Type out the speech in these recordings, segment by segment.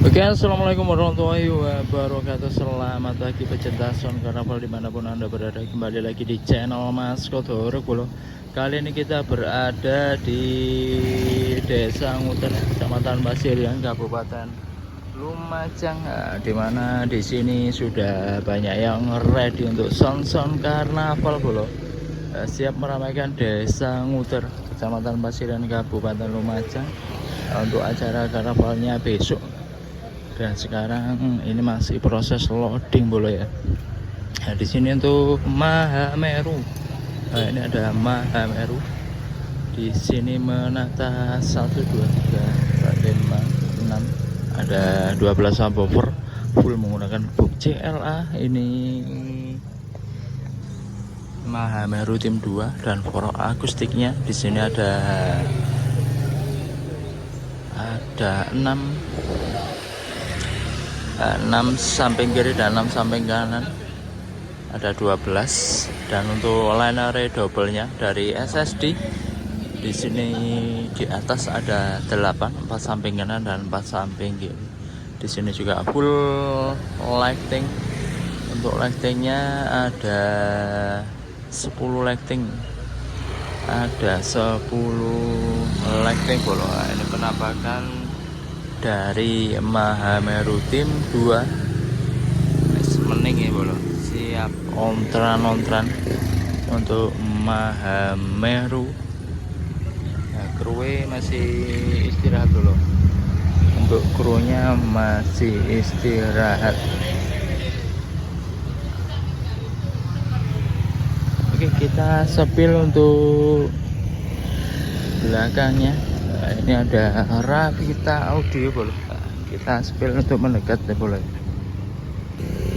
Oke, assalamualaikum warahmatullahi wabarakatuh. Selamat pagi pecinta sound carnival dimanapun anda berada. Kembali lagi di channel Mas Kodoro. Kali ini kita berada di Desa Nguter, Kecamatan Pasirian, Kabupaten Lumajang. Dimana di sini sudah banyak yang ready untuk sound karnaval bolo. Siap meramaikan Desa Nguter, Kecamatan Pasirian, Kabupaten Lumajang untuk acara karnavalnya besok. Dan sekarang ini masih proses loading boleh ya. Nah, di sini untuk Mahameru. Nah, ini ada Mahameru. Di sini menata 1 2 3 4 5 6. Ada 12 subwoofer full menggunakan box CLA. Ini Mahameru tim 2 dan for akustiknya di sini ada 6 samping kiri dan 6 samping kanan, ada 12. Dan untuk line array double-nya dari SSD di sini di atas ada 8, 4 samping kanan dan 4 samping kiri. Di sini juga full lighting. Untuk lightingnya ada 10 lighting, ada 10 lighting bolo. Ini penampakan dari Mahameru tim 2. Mening ya bolo, siap ontran untuk Mahameru. Nah, kruwe masih istirahat dulu. Untuk krunya masih istirahat. Oke, kita sepil untuk belakangnya. Nah, ini ada Ravita Audio boleh. Nah, kita spill untuk mendekat ya boleh.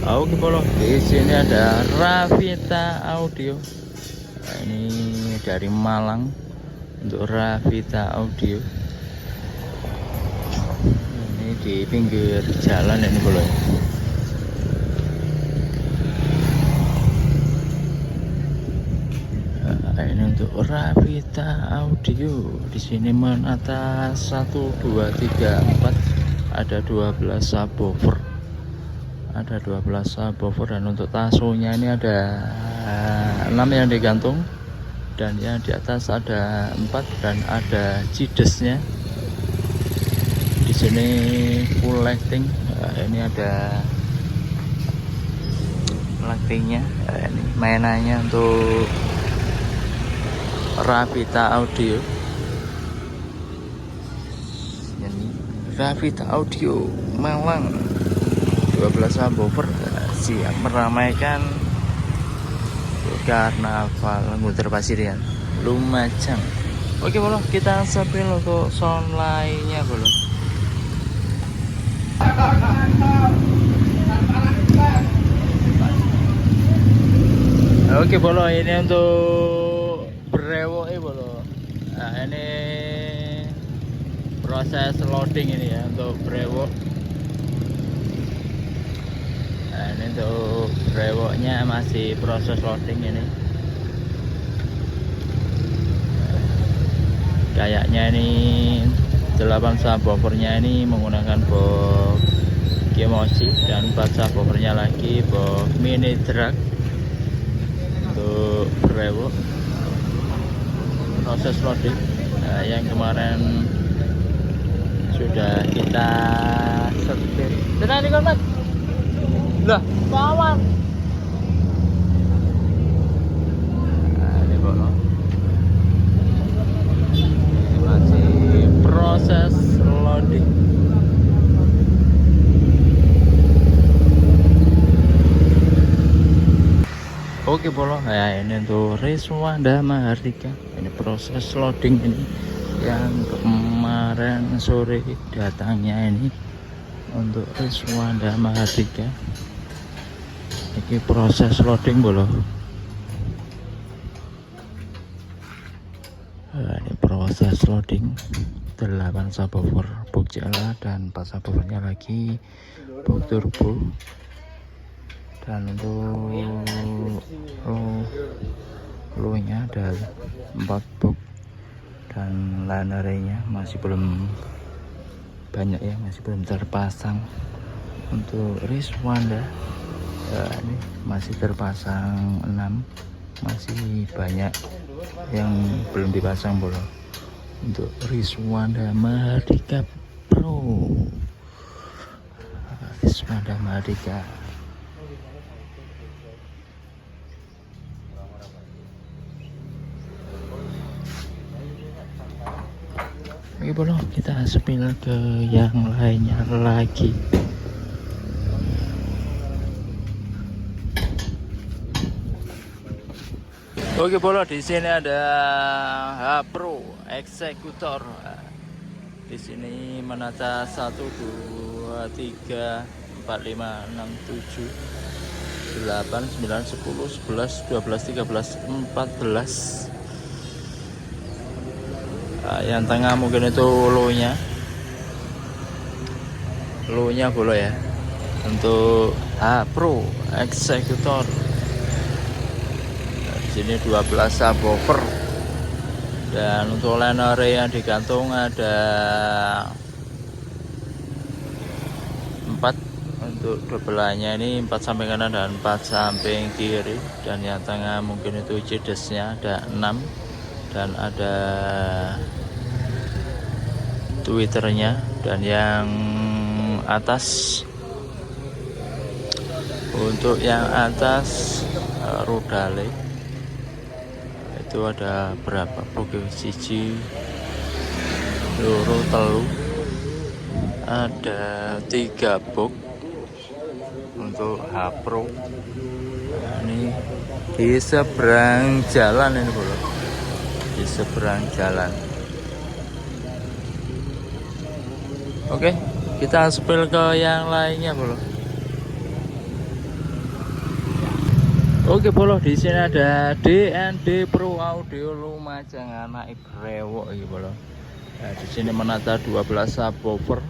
Oke boleh. Di sini ada Ravita Audio. Nah, ini dari Malang untuk Ravita Audio. Ini di pinggir jalan ini boleh. Ini untuk Ravita Audio. Di sini menata 1 2 3 4, ada 12 subwoofer. Ada 12 subwoofer dan untuk tasonya ini ada 6 yang digantung dan yang di atas ada 4 dan ada cidesnya. Di sini full lighting. Ini ada lightingnya. Ini mainannya untuk Ravita Audio. Ini Ravita Audio Malang, 12 subwoofer, siap meramaikan karnaval Nguter Pasirian Lumajang. Oke bolo, kita sepil untuk sound lainnya bolo. Oke bolo, ini untuk Brewo bolo. Nah, ini proses loading ini ya untuk Brewo. Nah, ini untuk Brewo-nya masih proses loading ini. Kayaknya ini 8 subwoofernya ini menggunakan box Kimochi dan 4 subwoofernya lagi box mini truck untuk Brewo. Proses loading. Nah, yang kemarin sudah kita setir. Tenang nih mas. Lah, kawan. Nah, ini bolo. Ini masih proses loading. Oke bolo, ya ini untuk Riswanda Mahardika. Ini proses loading ini yang kemarin sore datangnya ini untuk Riswanda Mahardika. Ini proses loading bolo. Nah, ini proses loading 8 subwoofer box CLA dan 4 subwoofernya lagi box turbo. Dan untuk low nya ada 4 box dan line array nya masih belum banyak yang masih belum terpasang. Untuk Riswanda ini masih terpasang 6, masih banyak yang belum dipasang bro. Untuk Riswanda Mahardika Pro, Riswanda Mahardika. Oke bro, kita spill ke yang lainnya lagi. Oke bro, di sini ada H Pro Executor. Di sini menata 1 2 3 4 5 6 7 8 9 10 11 12 13 14. Yang tengah mungkin itu low-nya bolo ya. Untuk H Pro Executor, di sini 12 subwoofer, dan untuk liner yang digantung ada 4. Untuk dobelannya ini 4 samping kanan dan 4 samping kiri, dan yang tengah mungkin itu jedesnya ada 6, dan ada twitternya, dan yang atas, untuk yang atas rudale itu ada berapa bogi, siji loro telu, ada 3 box untuk H Pro. Nah, ini di seberang jalan ini bro, di seberang jalan. Oke, kita spill ke yang lainnya bro. Oke bro, di sini ada DND Pro Audio Lumajang anak brewok iki bro. Nah, di sini menata 12 subwoofer.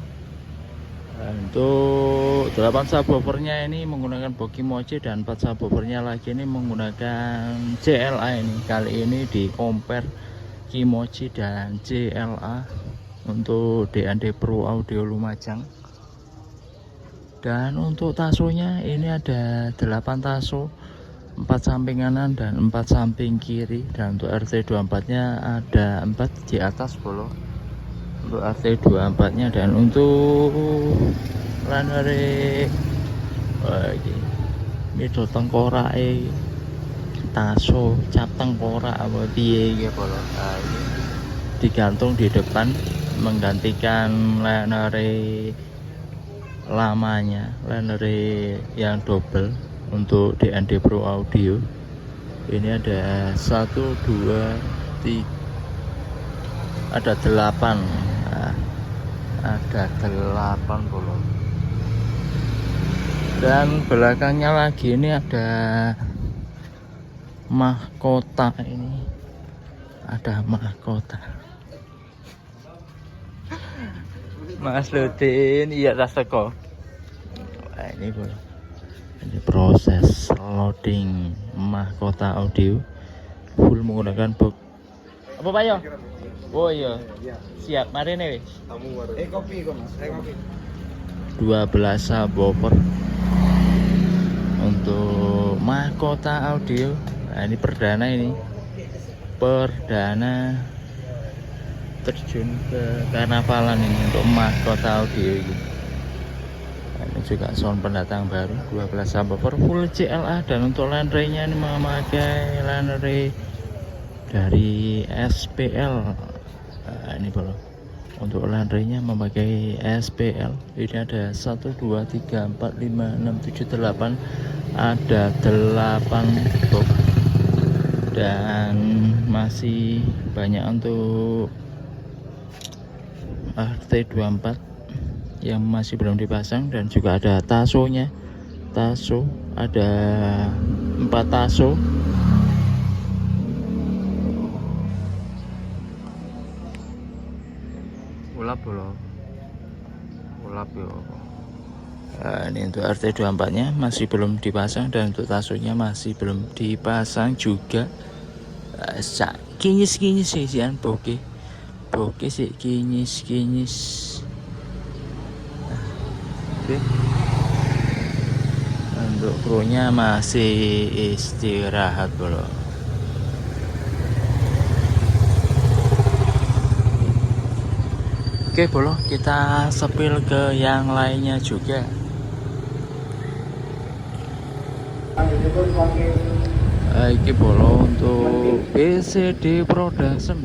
Untuk 8 subwoofernya ini menggunakan bogi mochi, dan 4 subwoofernya lagi ini menggunakan CLA. Ini kali ini di compare Kimochi dan CLA untuk DND Pro Audio Lumajang. Dan untuk tasonya ini ada 8 taso, 4 samping kanan dan 4 samping kiri, dan untuk RT24 nya ada 4 di atas bolo untuk RT24 nya. Dan untuk lanare middle tengkorak taso cap tengkorak apa piye iki bolo. Nah, ini digantung di depan menggantikan lanare lamanya, lanare yang double. Untuk DND Pro Audio ini ada 1 2 3, ada 8. Nah, ada 8 bolo. Dan belakangnya lagi ini ada mahkota, ini ada mahkota Mas Ludin, iya tas teko. Nah, ini bolo, ini proses loading mahkota audio full menggunakan box. Apa Pak Yo? Oh iya. Siap, mari nih wis. Kopi kok Mas, kopi. 12 subwoofer untuk mahkota audio. Nah, ini perdana, terjun ke karnavalan ini untuk mahkota audio ini. Nah, ini juga sound pendatang baru 12 subwoofer full CLA, dan untuk line-nya ini memakai line dari SPL. Nah, ini bro, untuk line-nya memakai SPL. Ini ada 1 2 3 4 5 6 7 8, ada 8 box, dan masih banyak untuk RT24 yang masih belum dipasang. Dan juga ada tasonya, taso ada 4 taso. Ulap yo. Nah, ini untuk RT24 nya masih belum dipasang, dan untuk tasonya masih belum dipasang juga. Kinyis sih bokeh sih, kinyis. Oke. Untuk krunya masih istirahat bro. Oke bro, kita sepil ke yang lainnya juga. Iki bolo untuk BCD Production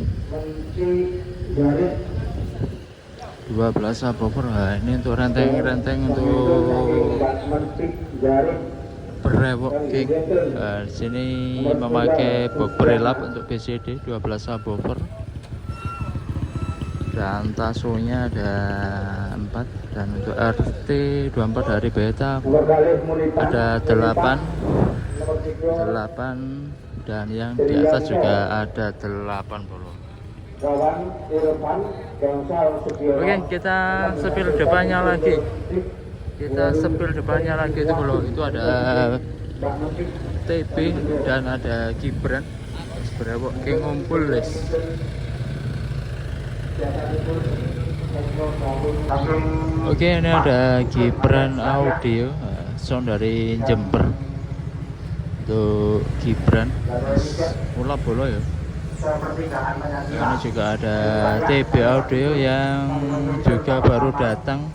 12 subwoofer. Nah, ini untuk renteng-renteng untuk berewok kick. Di sini memakai box prelap untuk BCD 12 subwoofer. Dan tasonya ada 4, dan untuk RT 24 dari beta ada 8, dan yang di atas juga ada 8 bolo. Oke, kita sepil depannya lagi. Itu bolo. Itu ada TB dan ada Gibran. Berewok King ngumpul les. Oke, ini ada Gibran audio, sound dari Jember. Untuk Gibran mulap bolo ya. Ini juga ada TB audio yang juga baru datang.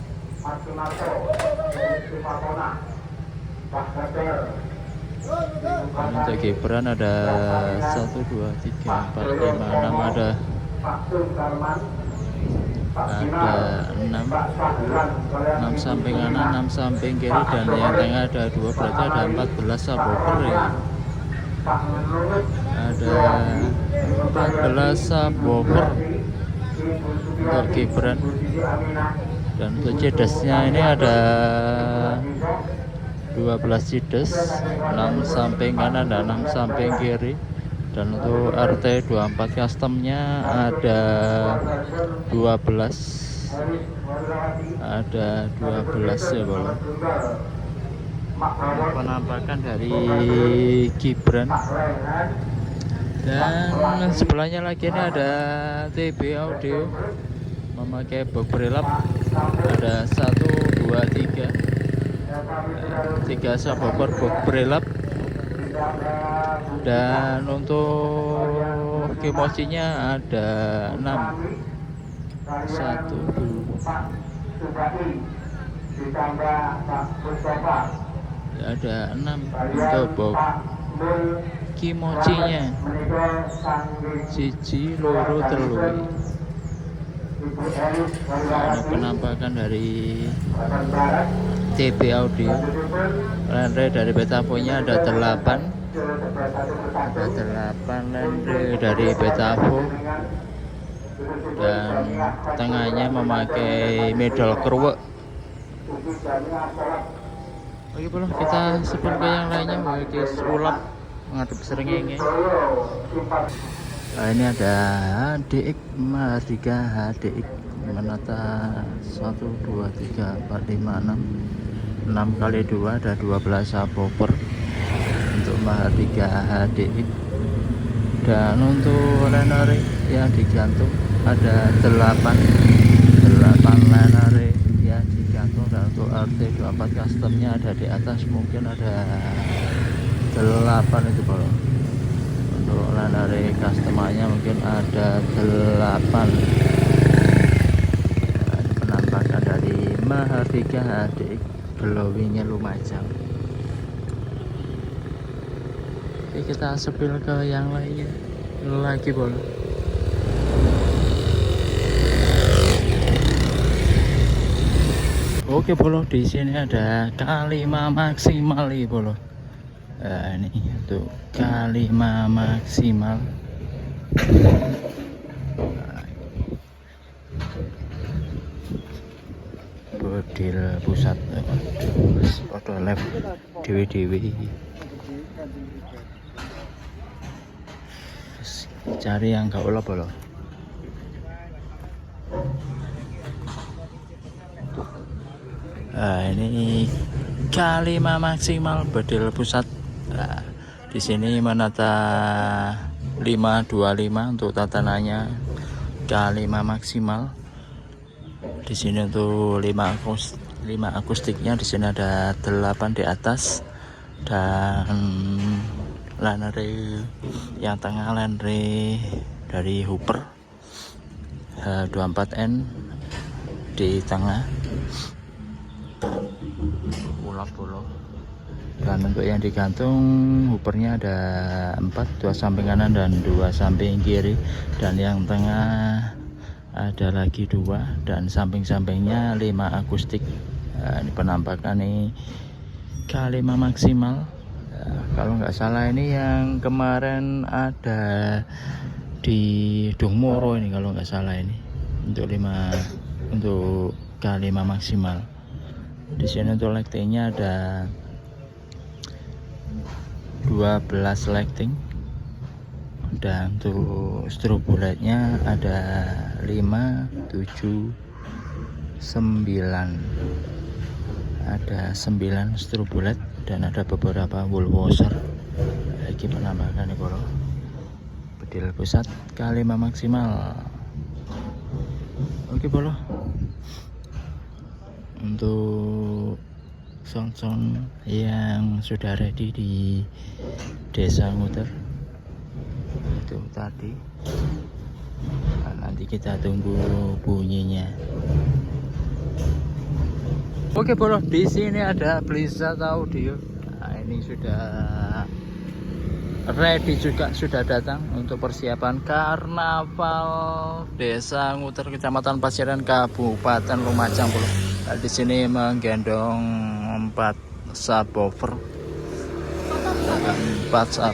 Ini untuk Gibran ada 1, 2, 3, 4, 5, 6, ada 6 samping kanan, 6 samping kiri, dan yang tengah ada 2, berarti ada 14 subwoofer ya. Ada 14 subwoofer untuk Gibran. Dan untuk CDS-nya ini ada 12 CDS, 6 samping kanan dan 6 samping kiri. Dan untuk RT24 customnya ada 12 ya bolo. Penampakan dari Gibran. Dan sebelahnya lagi ini ada TB audio memakai box prelap, ada 1, 2, 3 subwoofer box prelap. Dan untuk kimosinya ada 6, 1, 2, ada 6 untuk box kimocinya, 1, 2, 3. Nah, ini penampakan dari TB audio. Lenre dari Betafo-nya ada 8, lenre dari Betafo. Dan tengahnya memakai middle curve. Oke bro, kita sepul ke yang lainnya, bagi ulap menghadap serengenge. Nah, ini ada HDX Mahardika HDX menata 1, 2, 3, 4, 5, 6 kali 2, ada 12 subwoofer untuk Mahardika HDX. Dan untuk lenare yang digantung ada 8 lenare yang digantung. Dan untuk RT24 customnya ada di atas, mungkin ada 8 itu bro. Untuk lenare customernya mungkin ada 8. Ada penampakan dari Mahardika HDX, glowingnya Lumajang. Oke, kita sepil ke yang lainnya lagi bolo. Oke bolo, di sini ada K5 maksimal nih bolo. Nah, ini untuk K5 maksimal. Bodil pusat, foto lab dewi. Cari yang gak ulap bolo. Nah, ini K5 maksimal bodil pusat. Nah, di sini menata 525 untuk tatanannya K5 maksimal. Di sini untuk 5 5 akustiknya. Di sini ada 8 di atas, dan Lanere yang tengah Lanere dari Hooper H24N di tengah ulap bolo. Dan untuk yang digantung Hoopernya ada 4, 2 samping kanan dan 2 samping kiri, dan yang tengah ada lagi 2, dan samping-sampingnya 5 akustik. Ini penampakan nih K5 maksimal. Kalau nggak salah ini yang kemarin ada di Dongmoro ini, kalau nggak salah ini untuk K5 maksimal. Di sini untuk lightingnya ada 12 lighting, dan untuk strobo lightnya ada 5, 7, 9, ada 9 strobo light, dan ada beberapa wall washer lagi penambahan nih bro. Bedil pusat K5 maksimal. Oke bro, untuk sound yang sudah ready di Desa Nguter itu tadi. Nah, nanti kita tunggu bunyinya. Oke bro, di sini ada Blizzard Audio. Nah, ini sudah ready juga, sudah datang untuk persiapan karnaval Desa Nguter, Kecamatan Pasiran, Kabupaten Lumajang bro. Nah, di sini menggendong 4 subwoofer, 4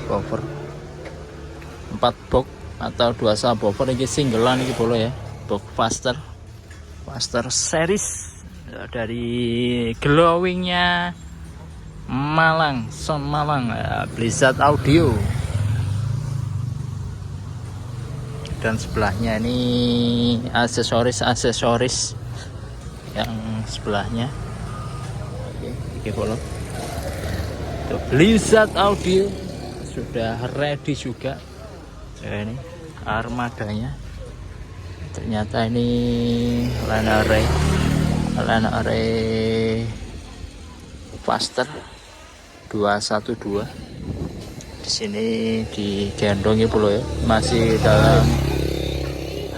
box atau 2 subwoofer. Ini singlean ini bro ya, box faster series dari glowingnya Malang, Sound Malang, Blizzard Audio. Dan sebelahnya ini aksesoris yang sebelahnya. Oke follow. Blizzard Audio sudah ready juga. Ini armadanya. Ternyata ini Lanere Faster 212. Di sini digendong ya bro ya, masih dalam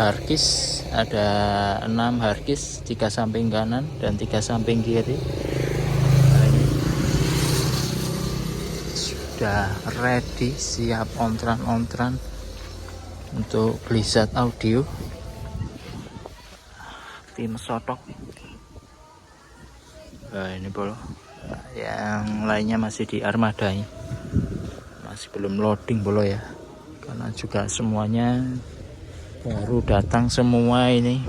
harddisk. Ada 6 harddisk, 3 samping kanan dan 3 samping kiri. Nah, ini sudah ready, siap ontran untuk Blizzard Audio tim sotok. Nah, ini bro, yang lainnya masih di armadanya, masih belum loading bro ya, karena juga semuanya baru datang semua ini.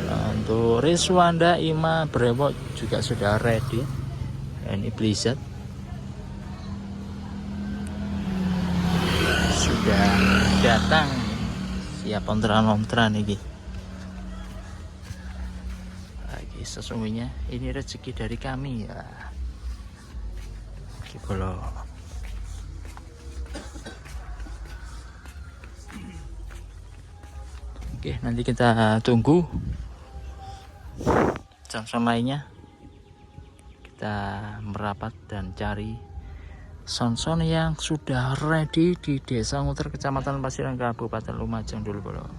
Nah, untuk Riswanda Ima Brewok juga sudah ready. Nah, ini Blizzard sudah datang, siap ontran ini. Sesungguhnya ini rezeki dari kami ya. Kipolo. Oke, nanti kita tunggu sound lainnya. Kita merapat dan cari sound yang sudah ready di Desa Nguter, Kecamatan Pasiran, Kabupaten Lumajang dulu bro.